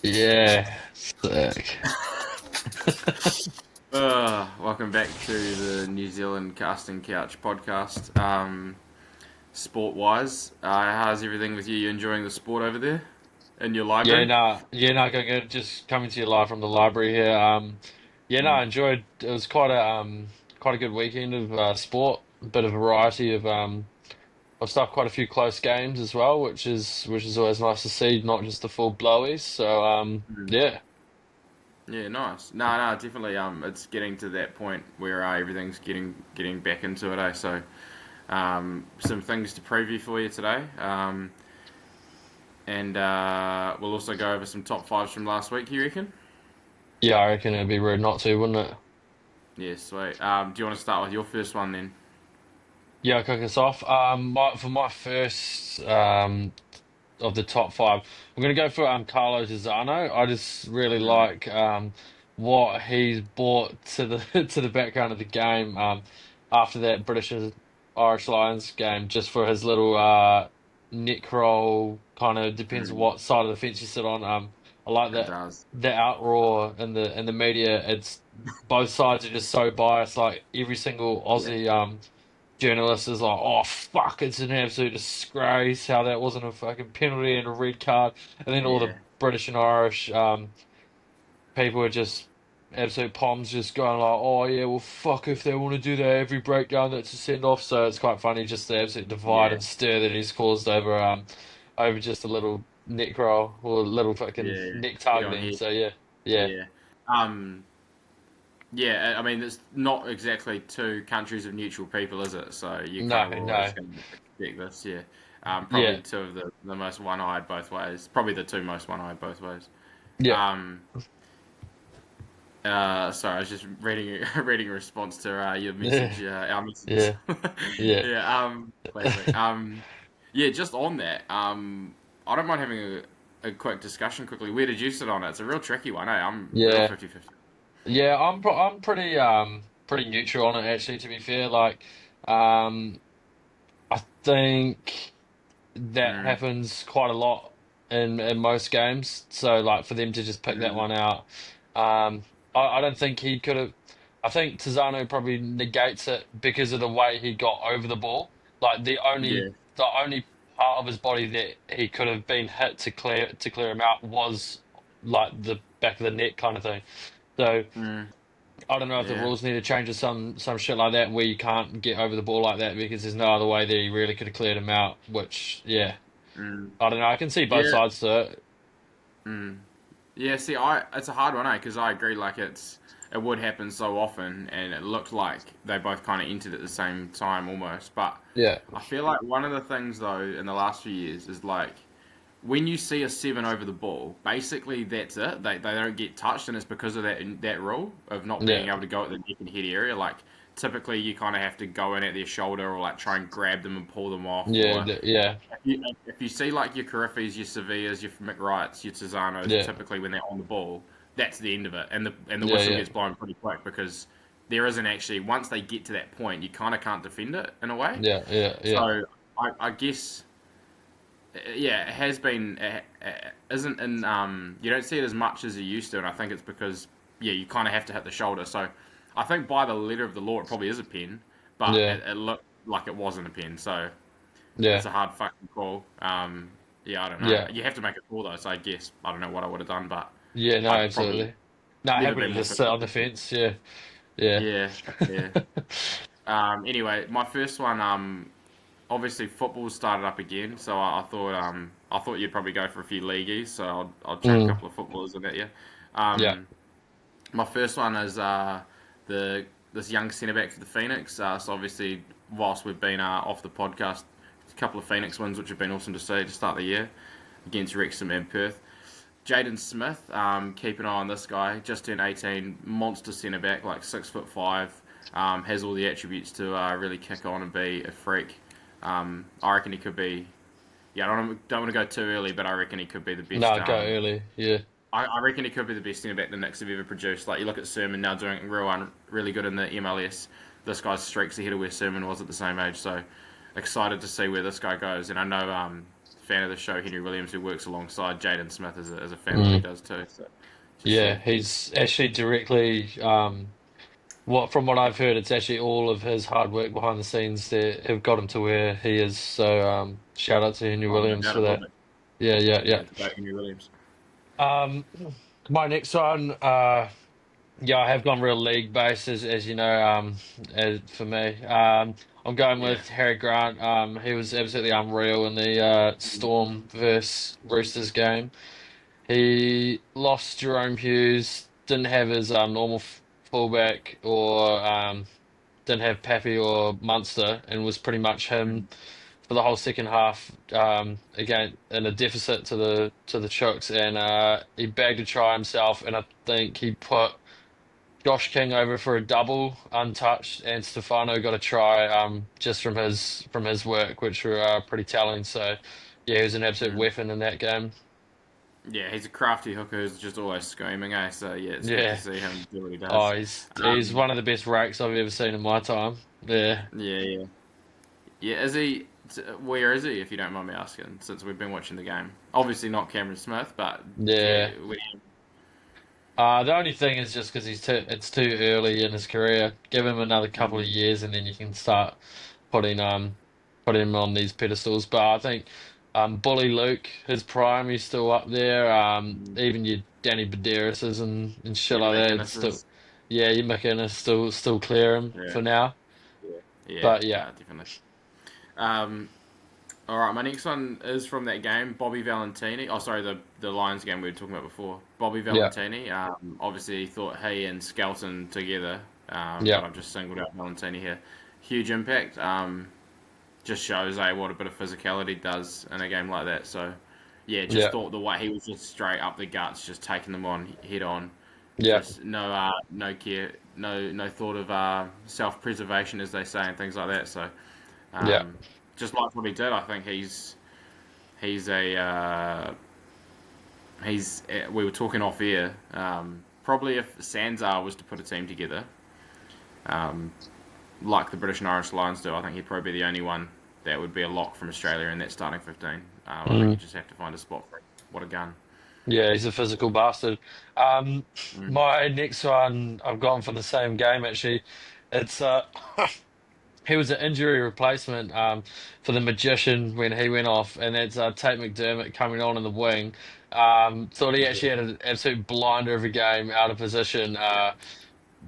Yeah, sick. Welcome back to the New Zealand Casting Couch podcast. Sport-wise, how's everything with you? You enjoying the sport over there in your library? Good. Just coming to you live from the library here. I Mm. enjoyed. It was quite a good weekend of sport. A bit of variety of stuff. Quite a few close games as well, which is always nice to see. Not just the full blowies. So Mm. yeah, Yeah, nice. No, definitely. It's getting to that point where everything's getting back into it. So, some things to preview for you today. And we'll also go over some top fives from last week. You reckon? yeah. I reckon it'd be rude not to, wouldn't it? Yeah, sweet. Do you want to start with your first one then? Yeah, I'll kick us off. For my first of the top five. I'm going to go for Carlos Zano. I just really Mm. like what he's brought to the to the background of the game after that British Irish Lions game, just for his little neck roll. Kind of depends on Mm. what side of the fence you sit on. I like It that does. the outroar in the media. It's both sides are just so biased. Like every single Yeah. Aussie journalist is like, "Oh fuck, it's an absolute disgrace how that wasn't a fucking penalty and a red card," and then all the Yeah. British and Irish people are just absolute palms, just going like, "Oh yeah, well fuck if they want to do that every breakdown that's a send off." So it's quite funny just the absolute divide Yeah. and stir that he's caused over just a little neck roll or a little fucking Yeah. neck Head on targeting. head. So yeah, yeah, Yeah. Um. Yeah. I mean, it's not exactly two countries of neutral people, is it? So you kind no, of always no, going to expect this. Yeah. Probably yeah, two of the most one-eyed both ways. Probably the two most one-eyed both ways. yeah, Um. Sorry, I was just reading reading a response to your yeah, message, our messages. yeah, yeah. Yeah. Classic. Yeah. Just on that. I don't mind having a quick discussion quickly. Where did you sit on it? It's a real tricky one, eh? I'm real Yeah, 50-50. yeah, I'm pretty neutral on it actually. To be fair, like I think that Mm, happens quite a lot in most games. So like for them to just pick that mm, one out, I don't think he could have. I think Tizano probably negates it because of the way he got over the ball. Like yeah. the only part of his body that he could have been hit to clear him out was like the back of the neck kind of thing. So. Mm, I don't know if the yeah. rules need to change or some shit like that where you can't get over the ball like that because there's no other way that he really could have cleared him out. Which, yeah, Mm, I don't know. I can see both yeah. sides to it. Mm. Yeah, see, it's a hard one, eh? Because I agree, like it would happen so often, and it looked like they both kind of entered at the same time almost. But Yeah, I feel like one of the things though in the last few years is like when you see a seven over the ball, basically that's it. They don't get touched, and it's because of that rule of not yeah, being able to go at the neck and head area. Like typically, you kind of have to go in at their shoulder or like try and grab them and pull them off, yeah, or yeah, if you see like your Carifes, your Sevillas, your McWrights, your Tizanos, yeah, typically when they're on the ball, that's the end of it, and the yeah, whistle yeah, gets blown pretty quick because there isn't actually once they get to that point, you kind of can't defend it in a way. yeah, yeah, yeah, So I guess yeah, it has been isn't in you don't see it as much as you used to, and I think it's because yeah you kind of have to hit the shoulder. So I think by the letter of the law, it probably is a pen, but yeah, it looked like it wasn't a pen. So it's yeah, a hard fucking call. Yeah, I don't know. yeah, You have to make a call though, so I guess I don't know what I would have done, but yeah. No, I'd probably absolutely. No, never happy been to more just sit on the 50-50. fence. Yeah, yeah, Yeah, yeah. Anyway, my first one. Obviously football started up again, so I thought you'd probably go for a few leagueies, so I'll chuck a mm, couple of footballers in at you. yeah, Um, my first one is the this young centre back for the Phoenix. So obviously, whilst we've been off the podcast, a couple of Phoenix wins, which have been awesome to see to start the year against Wrexham and Perth. Jaden Smith, keep an eye on this guy. Just turned 18, monster centre back, like 6'5". Has all the attributes to really kick on and be a freak. I reckon he could be. Yeah, don't want to go too early, but I reckon he could be the best. no, go early. Yeah, I reckon he could be the best centre back the Knicks have ever produced. Like you look at Sermon now doing really good in the MLS. This guy's streaks ahead of where Sermon was at the same age. So excited to see where this guy goes. And I know fan of the show, Henry Williams, who works alongside Jaden Smith, is a fan of what he does too. So just Yeah, he's actually directly from what I've heard, it's actually all of his hard work behind the scenes that have got him to where he is. So shout out to Henry oh, no Williams doubt for about that. it. Yeah, yeah, Yeah, yeah. it's about Henry Williams. Um, my next one, yeah, I have gone real league based as you know, for me. I'm going Yeah. with Harry Grant. He was absolutely unreal in the Storm versus Roosters game. He lost Jerome Hughes, didn't have his normal fullback or didn't have Pappy or Munster, and was pretty much him for the whole second half. Again, in a deficit to the Chooks, and he bagged a try himself, and I think he put Josh King over for a double untouched, and Stefano got a try just from his work, which were pretty telling. So yeah, he was an absolute Mm. weapon in that game. Yeah, he's a crafty hooker who's just always screaming, eh? So yeah, it's good to Yeah. see him do what he Oh, does. he's Um, one of the best rakes I've ever seen in my time. Yeah. yeah, yeah, yeah. Is he? Where is he? If you don't mind me asking, since we've been watching the game. Obviously not Cameron Smith, but Yeah. where, The only thing is just because it's too early in his career. Give him another couple of mm, years, and then you can start putting putting him on these pedestals. But I think Bully Luke, his prime, he's still up there. Even your Danny Baderises and shit yeah, like that. It's still, McInnes yeah, your McInnes still clear him yeah, for now. yeah, yeah, But yeah, no, definitely. Um, all right, my next one is from that game, Bobby Valentini. Oh, sorry, the Lions game we were talking about before. Bobby yeah, Valentini. Obviously thought he and Skelton together, yeah, but I've just singled out Valentini here. Huge impact. Just shows what a bit of physicality does in a game like that. So, yeah, just yeah, thought the way he was just straight up the guts, just taking them on head on. yeah, Just no care, no thought of self preservation, as they say, and things like that. So, yeah, um, just like what he did, I think he's a he's. We were talking off air. Probably if Sanzar was to put a team together, um, like the British and Irish Lions do, I think he'd probably be the only one that would be a lock from Australia in that starting 15. I think you mm, just have to find a spot for him. What a gun! yeah. He's a physical bastard. Um, Mm. my next one, I've gone for the same game actually. It's he was an injury replacement for the Magician when he went off, and that's Tate McDermott coming on in the wing. Thought he actually had an absolute blinder of a game, out of position,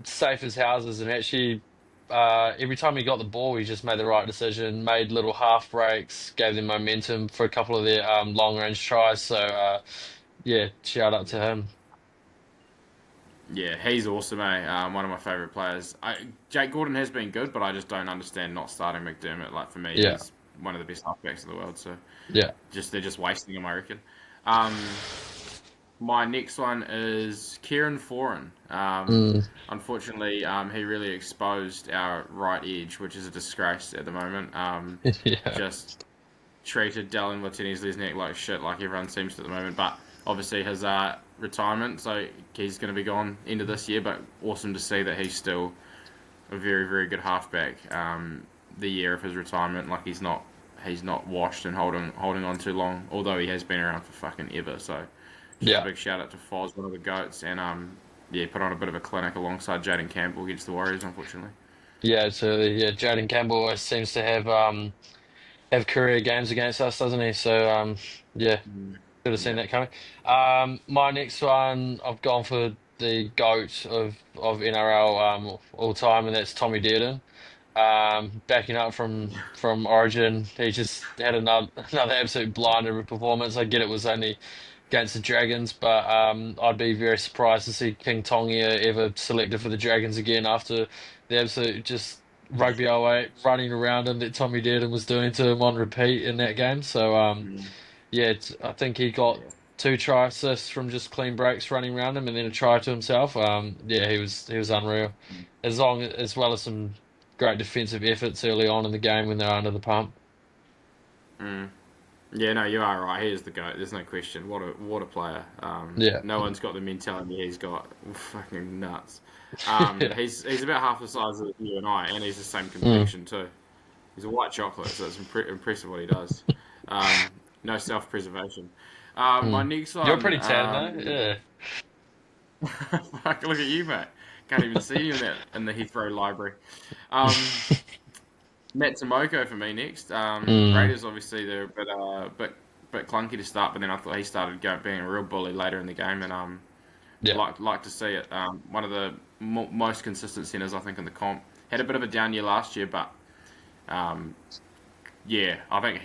safe as houses, and actually every time he got the ball, he just made the right decision, made little half breaks, gave them momentum for a couple of their long range tries. So yeah, shout out to him. Yeah, he's awesome, eh? One of my favourite players. Jake Gordon has been good, but I just don't understand not starting McDermott. Like for me, Yeah, he's one of the best halfbacks in the world. So yeah. just they're just wasting him, I reckon. Um, my next one is Kieran Foran. Mm. Unfortunately, he really exposed our right edge, which is a disgrace at the moment. Yeah, Just treated Dallin Martinez-Lesniak like shit, like everyone seems to at the moment. But obviously his retirement, so he's going to be gone end of this year. But awesome to see that he's still a very, very good halfback. The year of his retirement, like he's not washed and holding on too long. Although he has been around for fucking ever. So just a yeah. big shout out to Foz, one of the goats, and yeah, put on a bit of a clinic alongside Jaden Campbell against the Warriors, unfortunately. Yeah, so yeah, Jaden Campbell always seems to have career games against us, doesn't he? So yeah, Mm. should have seen Yeah. that coming. My next one, I've gone for the GOAT of NRL all time, and that's Tommy Dearden. Backing up from Origin, he just had another absolute blinder of a performance. I get it was only against the Dragons, but I'd be very surprised to see King Tongia ever selected for the Dragons again after the absolute just rugby 08 running around and that Tommy Dearden was doing to him on repeat in that game. So Mm. yeah, I think he got Yeah. two try assists from just clean breaks running around him, and then a try to himself. Yeah, he was unreal, as well as some great defensive efforts early on in the game when they're under the pump. Mm. Yeah, no, you are right. He is the goat. There's no question. What a player. Yeah, No one's got the mentality he's got. Fucking nuts. yeah, He's about half the size of you and I, and he's the same mm, complexion too. He's a white chocolate, so it's impressive what he does. Um, No self-preservation. My Mm. next You're one. pretty tan though. Yeah. Fuck, look at you, mate. Can't even see you in the Heathrow Library. Um, Matsumoto for me next. Mm. Raiders obviously they're a bit clunky to start, but then I thought he started being a real bully later in the game, and Yeah. like to see it. One of the most consistent centers I think in the comp. Had a bit of a down year last year, but um, yeah, I think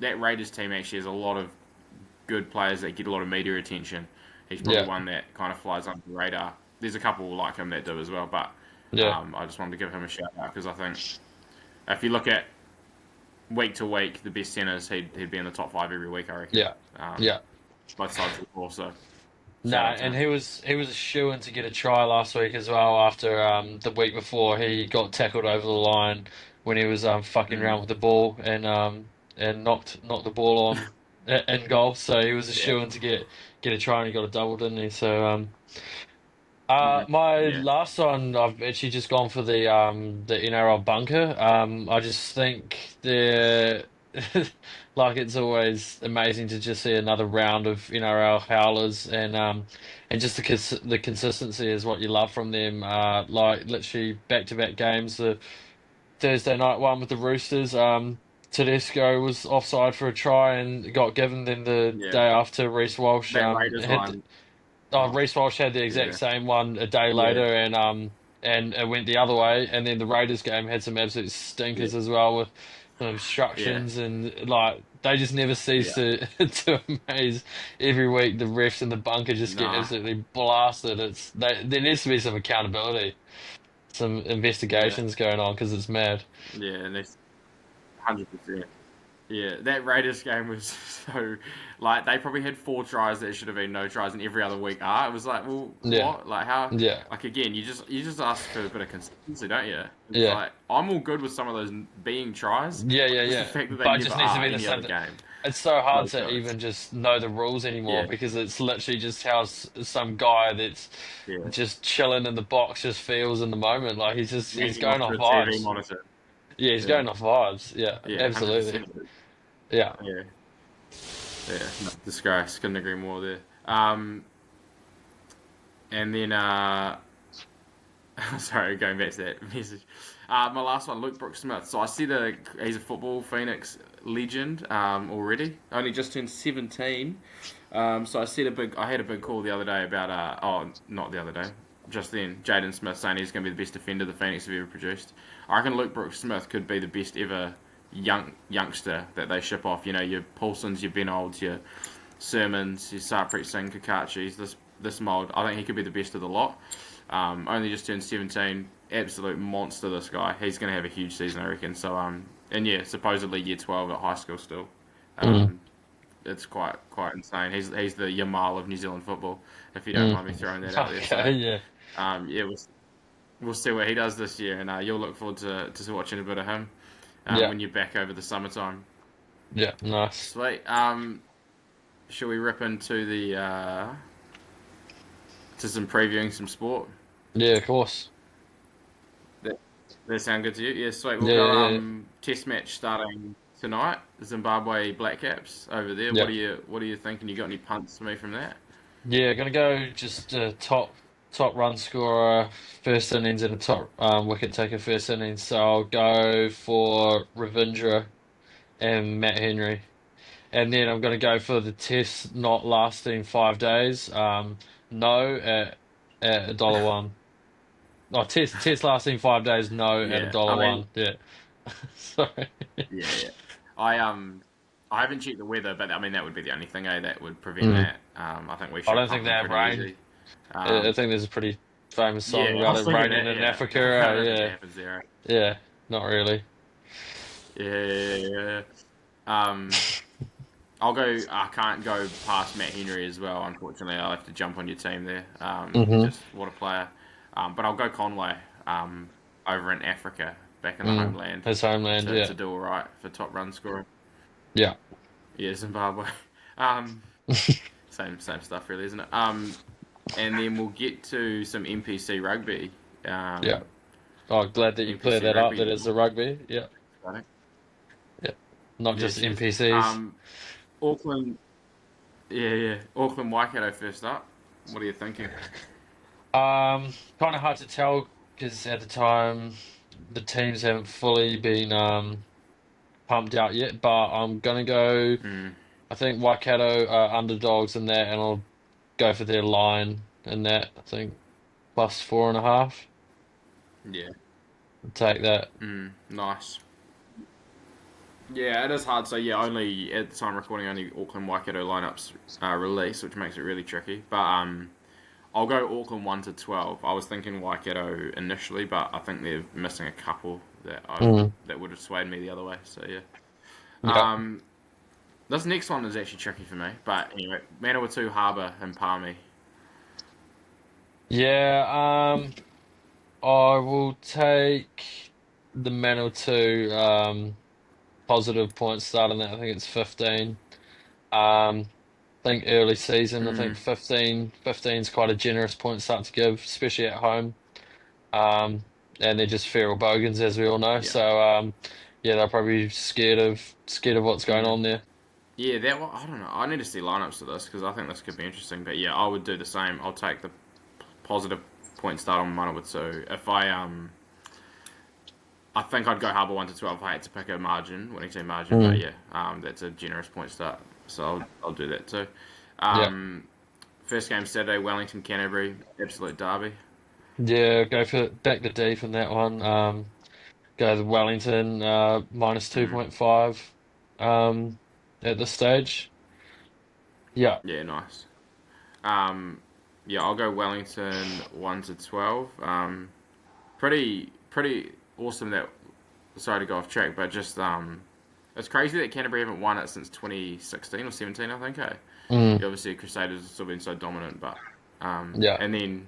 that Raiders team actually has a lot of good players that get a lot of media attention. He's probably Yeah. one that kind of flies under the radar. There's a couple like him that do as well, but Yeah. I just wanted to give him a shout out because I think if you look at week to week, the best centers, he'd be in the top five every week, I reckon. Yeah. Um, Yeah. both sides of the ball, so No, shout out to and him. he was a shoo-in to get a try last week as well after the week before he got tackled over the line when he was fucking Mm. around with the ball and knocked the ball on in goal. So he was a Yeah. shoo-in to get a try and he got a double, didn't he? So Hmm. my Yeah. last one, I've actually just gone for the NRL bunker. I just think they're like it's always amazing to just see another round of NRL howlers and just the consistency is what you love from them. Like literally back-to-back games. The Thursday night one with the Roosters. Tedesco was offside for a try and got given. Then the Yeah. day after, Reece Walsh That Raiders had one. Oh, Reece Walsh had the exact yeah. same one a day Yeah. later, and it went the other way. And then the Raiders game had some absolute Yeah. stinkers as well with Yeah. obstructions and like they just never cease Yeah. to to amaze every week. The refs in the bunker just get Nah. absolutely blasted. There needs to be some accountability, some Yeah. investigations going on because it's mad. Yeah. And that's 100%. Yeah, that Raiders game was so like they probably had four tries that should have been no tries, and every other week are. It was like, well, Yeah, what? Like how? yeah, Like again, you just ask for a bit of consistency, don't you? It's yeah, like I'm all good with some of those being tries, yeah, just the yeah. fact that they But it never just needs to are be the any other same. game. It's so hard No to tries. even just know the rules Yeah, anymore because it's literally just how some guy that's yeah. just chilling in the box just feels in the moment. Like he's Hanging off going to off a TV vibes. monitor. Yeah, he's Yeah, going off vibes. Yeah, yeah, hundred absolutely. percent. Yeah. Yeah, yeah. No, disgrace. Couldn't agree more there. And then sorry, going back to that message. My last one, Luke Brooks Smith. So I see he's a football Phoenix legend already. Only just turned 17. So I had a big call the other day about not the other day, just then. Jaden Smith saying he's going to be the best defender the Phoenix have ever produced. I reckon Luke Brooks Smith could be the best ever youngster that they ship off. You know, your Paulsons, your Ben Olds, your Sermons, your Sarpreet Singh, Kakachis, this mould. I think he could be the best of the lot. Only just turned 17. Absolute monster, this guy. He's going to have a huge season, I reckon. So, and yeah, supposedly year 12 at high school still. Mm. Um, it's quite insane. He's the Yamal of New Zealand football, if you don't Mm. mind me throwing that out there. So, Okay. Yeah. yeah, we'll see what he does this year, and you'll look forward to watching a bit of him Yeah. when you're back over the summertime. Yeah. Nice. Sweet. Shall we rip into the to some previewing some sport? Yeah. Of course. That that sound good to you? Yeah, sweet. We'll Yeah. go Yeah. test match starting tonight. Zimbabwe Black Caps over there. Yeah. What are you thinking? You got any punts for me from that? Yeah. Gonna go just top run scorer first innings and a top wicket taker first innings. So I'll go for Ravindra and Matt Henry. And then I'm going to go for the test not lasting 5 days. No at $1. Oh, test lasting 5 days. No at a Yeah, dollar I mean, one. Yeah. Sorry. yeah, yeah. I haven't checked the weather, but I mean that would be the only thing, that would prevent Mm. that. I think we I should don't think pump they them have pretty rain. easy. I Um, think there's a pretty famous song yeah, I about was it thinking raining that. in Yeah, Africa. I don't think that Yeah, happens there. yeah. Not really. Yeah, yeah, yeah. I'll go. I can't go past Matt Henry as well. Unfortunately, I'll have to jump on your team there. Hmm. Just what a player. But I'll go Conway over in Africa, back in the Mm. homeland, His homeland. to Yeah, do all right for top run scorer. yeah, Yeah, Zimbabwe. Um, same stuff, really, isn't it? And then we'll get to some NPC rugby. yeah. Um, Oh, glad that you cleared NPC that up. rugby. That is the rugby. Yeah, I think. yeah. Not Yeah, just cheers. NPCs. Auckland, yeah. Auckland Waikato first up. What are you thinking? Kind of hard to tell because at the time the teams haven't fully been pumped out yet. But I'm gonna go. Mm, I think Waikato are underdogs in that, and I'll go for their line in that. I think plus 4.5. yeah. I'll take that. Nice. Yeah, it is hard. So yeah, only at the time of recording, only Auckland Waikato lineups released, which makes it really tricky. But I'll go Auckland 1-12. I was thinking Waikato initially, but I think they're missing a couple Mm, that would have swayed me the other way. So yeah. yeah. Um, this next one is actually tricky for me. But anyway, Manawatu Harbour and Palmy. Yeah. I will take the Manawatu positive point start on that. I think it's 15. I think early season, I think Mm, 15 is quite a generous point start to give, especially at home. Um, and they're just feral bogans, as we all know. yeah. So yeah, they're probably scared of what's going Mm. on there. Yeah, that one, I don't know. I need to see lineups for this because I think this could be interesting. But yeah, I would do the same. I'll take the positive point start on Manawatu. If I think I'd go Harbour 1-12 if I had to pick a margin, winning team margin. But Mm, yeah, that's a generous point start, so I'll do that too. yeah, Um, first game Saturday, Wellington Canterbury, absolute derby. yeah. Go for back the D from that one. Go the Wellington minus Mm, 2.5 at this stage. Yeah, yeah, nice. Um, yeah, I'll go Wellington 1-12. Pretty awesome that. Sorry to go off track, but just it's crazy that Canterbury haven't won it since 2016 or 17, I think. mm, Yeah, obviously Crusaders have still been so dominant, but yeah, and then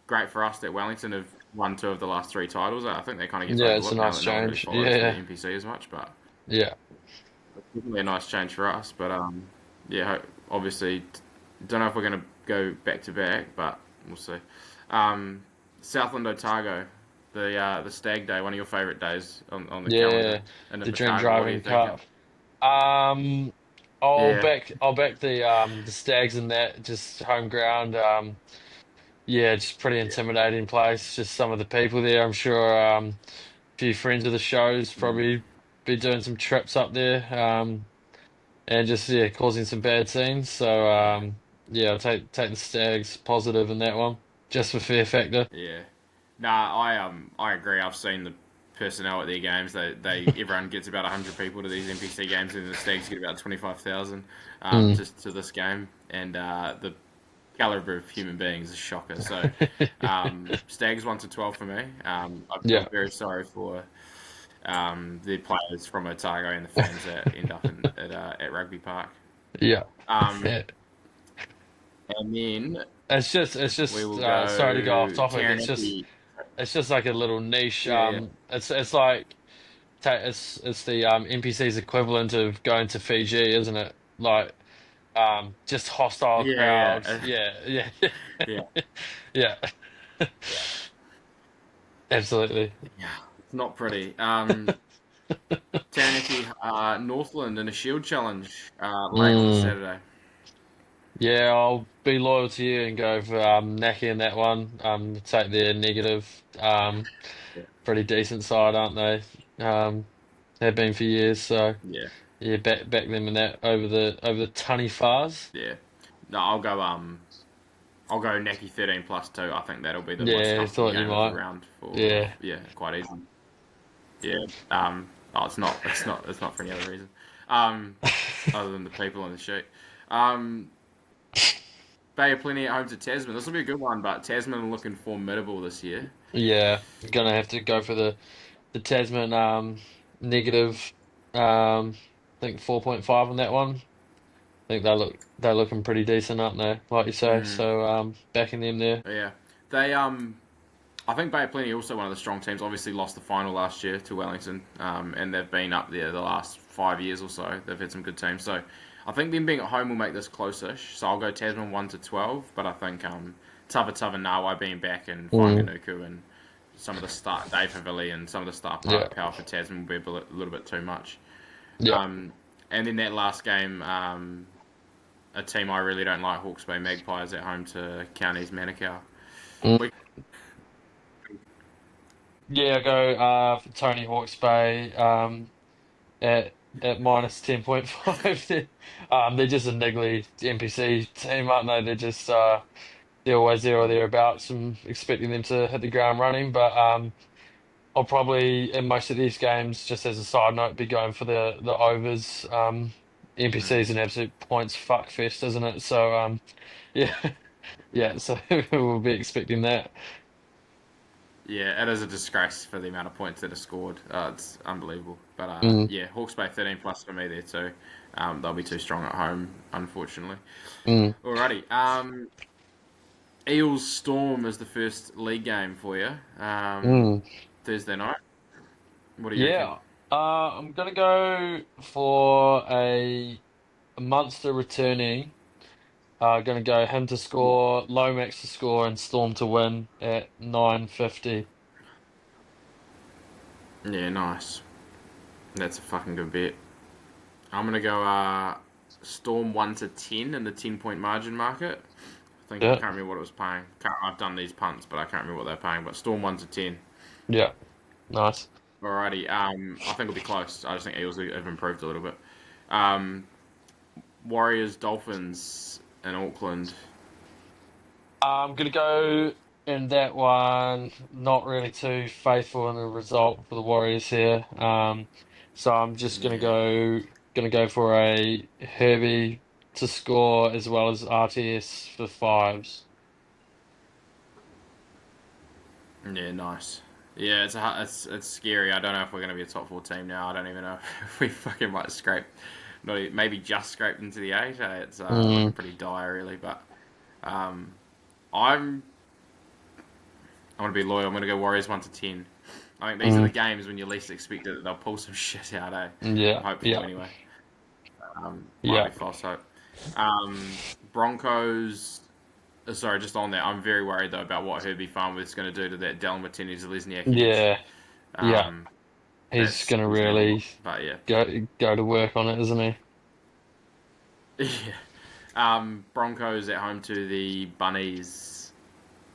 great for us that Wellington have won two of the last three titles. I think that kind of gets yeah. It's a overlooked now nice that no one really change. follows the Yeah, NPC as much, but yeah. it's definitely a nice change for us. But yeah, obviously don't know if we're going to go back to back, but we'll see. Um, Southland Otago, the Stag Day, one of your favourite days on the calendar, Yeah, and the the Drink Otago. What are you Driving thinking? Cup. Um, Yeah, I'll back the Stags in that just home ground. Yeah, just pretty yeah, intimidating place. Just some of the people there. I'm sure a few friends of the shows mm, probably be doing some trips up there. And just yeah, causing some bad scenes. So yeah, yeah, I'll take the Stags positive in that one, just for fear factor. yeah. Nah, I agree. I've seen the personnel at their games. They everyone gets about 100 people to these NPC games, and the Stags get about 25,000 Mm. just to this game. And the caliber of human beings is a shocker. So Stags 1-12 for me. I feel Yeah, very sorry for the players from Otago and the fans that end up at Rugby Park. yeah. Um, and then It's we just will sorry to go off go topic. Taranaki. It's just like a little niche. Yeah, yeah, It's like it's the NPC's equivalent of going to Fiji, isn't it? Like just hostile yeah, crowds. yeah. Yeah, yeah, Yeah, yeah. yeah, Absolutely. yeah. It's not pretty. Taranaki, Northland in a Shield Challenge late on the Mm. Saturday. Yeah, I'll be loyal to you and go for Naki in that one. Take their negative. Yeah, Pretty decent side, aren't they? Have been for years. So yeah, yeah, back them in that over the Tunny Fars. yeah. No, I'll go Naki 13 plus two. I think that'll be the most Yeah, I comfortable thought you game of the might. round for Yeah. yeah, quite easy. Yeah. Oh, it's not for any other reason. Other than the people on the sheet. Um, Bay of Plenty at home to Tasman. This will be a good one, but Tasman are looking formidable this year. Yeah, gonna have to go for the Tasman negative I think 4.5 on that one. I think they're looking pretty decent, aren't they? Like you say. Mm, So backing them there. yeah, they I think Bay of Plenty are also one of the strong teams. Obviously, lost the final last year to Wellington, and they've been up there the last 5 years or so. They've had some good teams. So I think them being at home will make this close-ish. So I'll go Tasman 1-12, but I think Tava Nawai being back and Mm, Whanganuku and some of the start Dave Havili and some of the star yeah. power for Tasman will be a little bit too much. Yeah. Um, And then that last game, a team I really don't like, Hawke's Bay Magpies, at home to Counties Manukau. Mm. We, Yeah, I go for Tony Hawke's Bay at minus 10.5. They're just a niggly NPC team, aren't they? They're always there or thereabouts. I'm expecting them to hit the ground running, but I'll probably in most of these games, just as a side note, be going for the overs. NPC is an absolute points fuck fest, isn't it? So yeah, yeah. So we'll be expecting that. yeah, it is a disgrace for the amount of points that are scored. It's unbelievable. But Mm, yeah, Hawke's Bay 13 plus for me there too. They'll be too strong at home, unfortunately. mm, Alrighty. Eels Storm is the first league game for you. mm. Thursday night. What do you reckon? Yeah. I'm gonna go for a Munster returning. Gonna go him to score, Lomax to score, and Storm to win at 9.50. Yeah, nice. That's a fucking good bet. I'm gonna go Storm 1 to 10 in the 10 point margin market. I Yeah, can't remember what it was paying. I've done these punts, but I can't remember what they're paying. But Storm 1 to 10. yeah, nice. Alrighty. I think it'll be close. I just think Eels have improved a little bit. Um, Warriors Dolphins in Auckland. I'm gonna go in that one. Not really too faithful in the result for the Warriors here. So I'm just Yeah. gonna go for a Herbie to score as well as RTS for fives. Yeah, nice. Yeah, it's scary. I don't know if we're going to be a top four team now. I don't even know if we fucking might scrape, maybe just scraped into the eight. It's looking Mm, pretty dire, really. But um, I'm I'm gonna be loyal. I'm gonna go Warriors 1 to 10. I think these are the mm, games when you least expect it that they'll pull some shit out. I'm yeah, hopeful yeah, anyway. Might yeah, be false hope. Broncos. Sorry, just on that, I'm very worried though about what Herbie Farnworth's going to do to that Dallin Martinez-Lesniak edge. yeah, yeah. Um, that He's gonna scares me a little. really But yeah, go to work on it, isn't he? yeah. Broncos at home to the Bunnies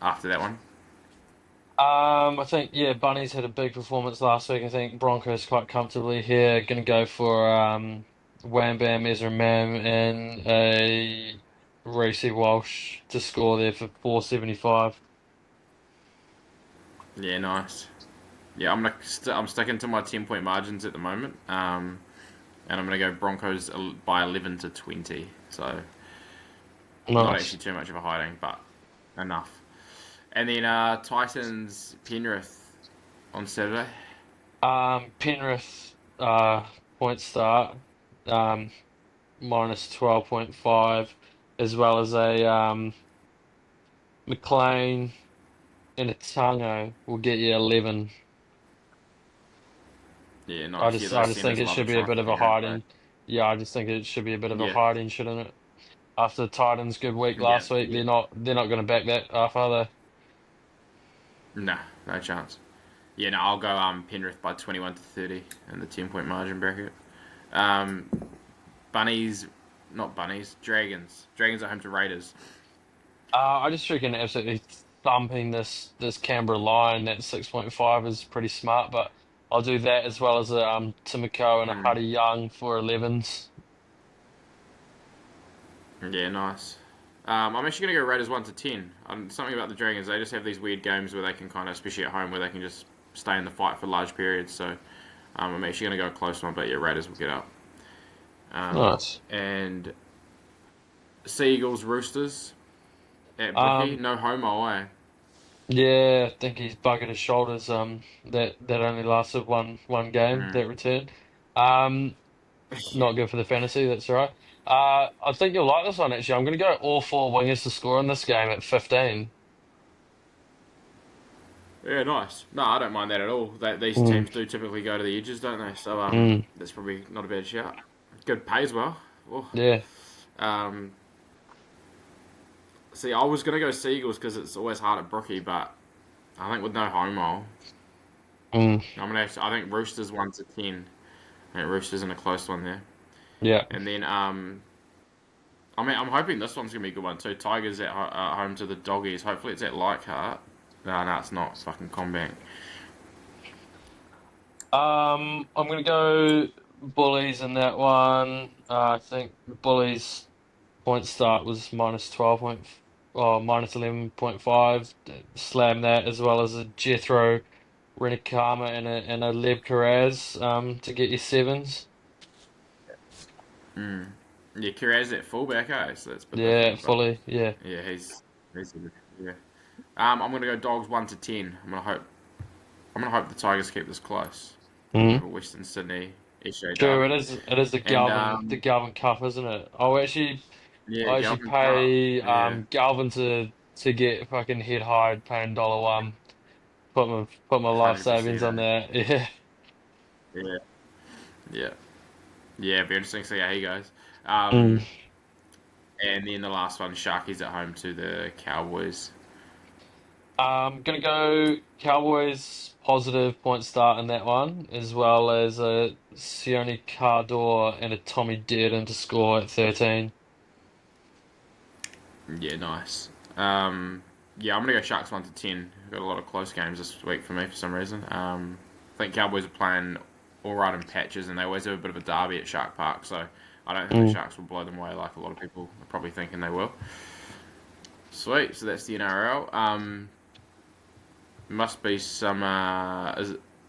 after that one. I think yeah, Bunnies had a big performance last week. I think Broncos quite comfortably here. Gonna go for Wham Bam Ezra Mam and a Reece Walsh to score there for 4.75. Yeah, nice. Yeah, I'm sticking to my 10 point margins at the moment. And I'm gonna go Broncos by 11 to 20. So not Nice. actually too much of a hiding, but enough. And then Titans Penrith on Saturday. Penrith point start minus 12.5 as well as a McLean and a Tango will get you 11. Yeah, I nice. Yeah, just I those just think centers it love a should be a try bit from of a Penrith, though. hiding. Yeah, I just think it should be a bit of a Yeah, hiding, shouldn't it? After the Titans' good week yeah, last week, yeah. they're not going to back that up, are No, no chance. Yeah, no, I'll go Penrith by 21 to 30 in the 10 point margin bracket. Um, Bunnies, not Bunnies, Dragons. Dragons at home to Raiders. I just reckon absolutely thumping this Canberra line at 6.5 is pretty smart, but I'll do that as well as a Timoko and a Mm. Huddy Young for 11s. Yeah, nice. I'm actually going to go Raiders 1 to 10. Something about the Dragons, they just have these weird games where they can kind of, especially at home, where they can just stay in the fight for large periods. So I'm actually going to go a close one, but yeah, Raiders will get up. Nice. And Seagulls Roosters at Brookie. Um, No homo, eh? yeah, I think he's buggered his shoulders. That only lasted one game, Mm. that return. Um, Not good for the fantasy, that's all right. I think you'll like this one actually. I'm going to go all four wingers to score in this game at 15. Yeah, nice. No, I don't mind that at all. These Mm, teams do typically go to the edges, don't they? So mm, that's probably not a bad shout. Good pay as well. Oh. yeah. Um, See, I was gonna go Seagulls because it's always hard at Brookie, but I think with no homo, Mm, I think Roosters 1 to 10. I think Roosters in a close one there. Yeah. And then I mean, I'm hoping this one's gonna be a good one too. Tigers at home to the Doggies. Hopefully, it's at Leichhardt. No, it's not. It's fucking Combank. I'm gonna go Bullies in that one. I think the Bullies point start was minus 12 point, or minus 11.5. Slam that as well as a Jethro Renikama and a Leb Karaz to get your sevens. Mm. Yeah, Kiraz at fullback, so that's a bit Yeah, different. But fully. Yeah. yeah, he's a good, yeah. I'm gonna go Dogs 1-10. I'm gonna hope the Tigers keep this close. Mhm. Over Western Sydney, Eshe True. It Derby, is. It is and The Galvin Cup, isn't it? yeah, I actually Galvin Cup. pay Yeah, Galvin to get fucking head high, paying $1. Put my life savings 100%. on that. Yeah. Yeah, yeah, yeah. Be interesting to see how he goes. Mm. And then the last one, Sharkies at home to the Cowboys. Gonna go Cowboys positive point start in that one, as well as a Sione Cardor and a Tommy Dearden to score at 13. Yeah, nice. Yeah, I'm gonna go Sharks 1-10. We've got a lot of close games this week for me for some reason. I think Cowboys are playing all right in patches, and they always have a bit of a derby at Shark Park. So I don't think the Mm. Sharks will blow them away like a lot of people are probably thinking they will. Sweet. So that's the NRL. Must be some.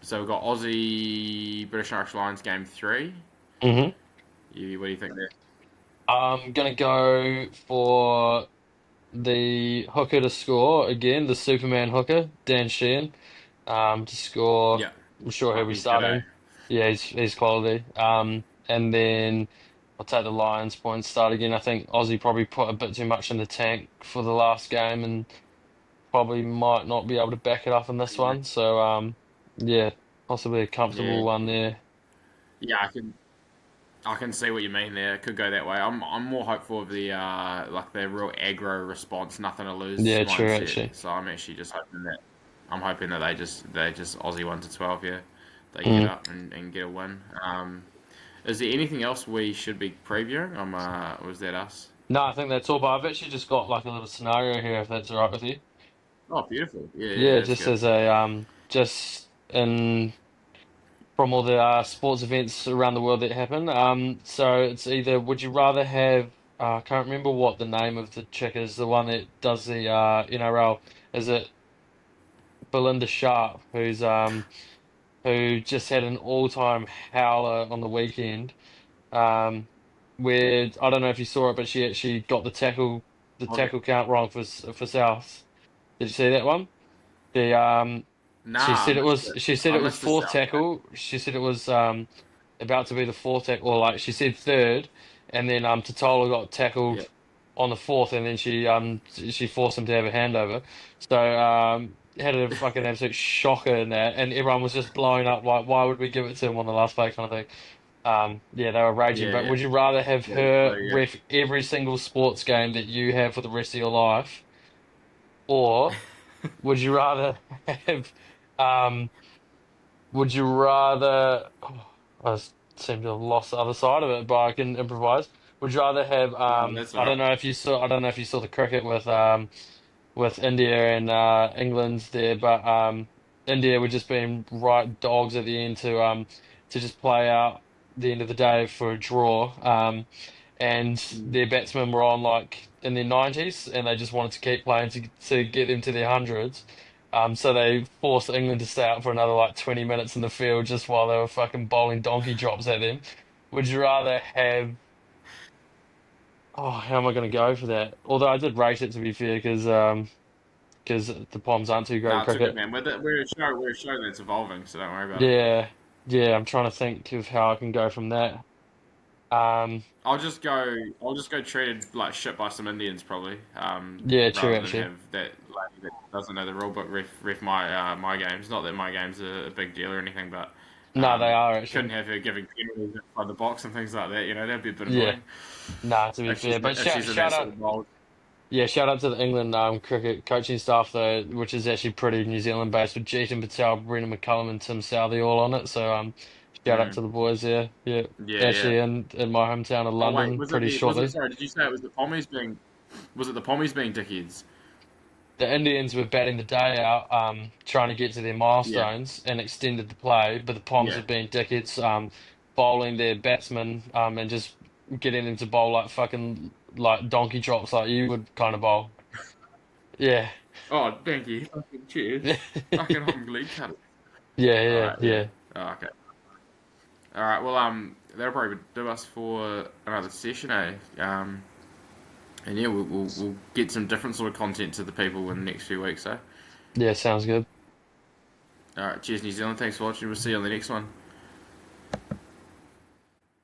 So we've got Aussie British Irish Lions game three. hmm What do you think there? I'm gonna go for the hooker to score again, the Superman hooker, Dan Sheehan, to score. Yeah. I'm sure he'll be He's good, eh? starting. Yeah, he's quality. And then I'll take the Lions point start again. I think Aussie probably put a bit too much in the tank for the last game and probably might not be able to back it up in this one. So yeah, possibly a comfortable Yeah. one there. Yeah, I can see what you mean there. It could go that way. I'm more hopeful of the like the real aggro response, nothing to lose Yeah, true mindset. actually. So I'm actually just hoping that they just Aussie 1-12. Yeah, they get Mm. up and get a win. Is there anything else we should be previewing? Was that us? No, I think that's all. But I've actually just got like a little scenario here, if that's all right with you. Oh, beautiful. Yeah, yeah, Yeah, that's just good. as a just in from all the sports events around the world that happen. So it's either would you rather have I can't remember what the name of the chick is, the one that does the NRL. Is it Belinda Sharp, who just had an all-time howler on the weekend? Um, where I don't know if you saw it, but she actually got the Okay. tackle count wrong for South. Did you see that one? The Nah, I missed it. she said I it was missed the fourth South game. tackle. She said it was about to be the fourth tackle, or like she said third, and then Totola got Yeah, tackled on the fourth, and then she forced him to have a handover. So had a fucking absolute shocker in that, and everyone was just blowing up like, why would we give it to him on the last play kind of thing. Yeah, they were raging. yeah, But yeah. would you rather have Yeah, her so, yeah. ref every single sports game that you have for the rest of your life, or would you rather have um? Would you rather? Oh, I seem to have lost the other side of it, but I can improvise. Would you rather have? No, that's all I right. don't know if you saw. I don't know if you saw the cricket with India and England there, but India were just being right dogs at the end to just play out the end of the day for a draw. And their batsmen were on like in their 90s, and they just wanted to keep playing to get them to their hundreds. So they forced England to stay out for another like 20 minutes in the field just while they were fucking bowling donkey drops at them. Would you rather have? Oh, how am I going to go for that? Although I did rate it to be fair, because the Poms aren't too great No, at it's a good cricket. man. We're a show that's evolving, so don't worry about it. Yeah, yeah. I'm trying to think of how I can go from that. Um, I'll just go treated like shit by some Indians probably. yeah, true Rather than actually. have that lady that doesn't know the rule book ref my games. Not that my games are a big deal or anything, but No, they are couldn't actually. have her giving penalties inside the box and things like that. You know, that'd be a bit Yeah, annoying nah, to be fair. But if she's in that shout sort out, of mold. yeah, shout out to the England cricket coaching staff though, which is actually pretty New Zealand based with Jeetan Patel, Brendan McCullum, and Tim Southey all on it. So Shout out Mm. to the boys there. Yeah, Yeah, yeah. actually in my hometown of Oh wait, London, pretty shortly. sorry, did you say it was the Pommies being? Was it the Pommies being dickheads? The Indians were batting the day out, trying to get to their Yeah, milestones and extended the play, but the Poms yeah. have been dickheads, bowling their batsmen, and just getting them to bowl like fucking like donkey drops like you would kind of bowl. Yeah. Oh, thank you. Fucking cheers. Fucking home league cut. Yeah, All yeah, right, yeah. yeah. Oh, okay. All right. Well, that'll probably do us for another session, eh? And yeah, we'll get some different sort of content to the people in the next few weeks, eh? Yeah, sounds good. All right. Cheers, New Zealand. Thanks for watching. We'll see you on the next one.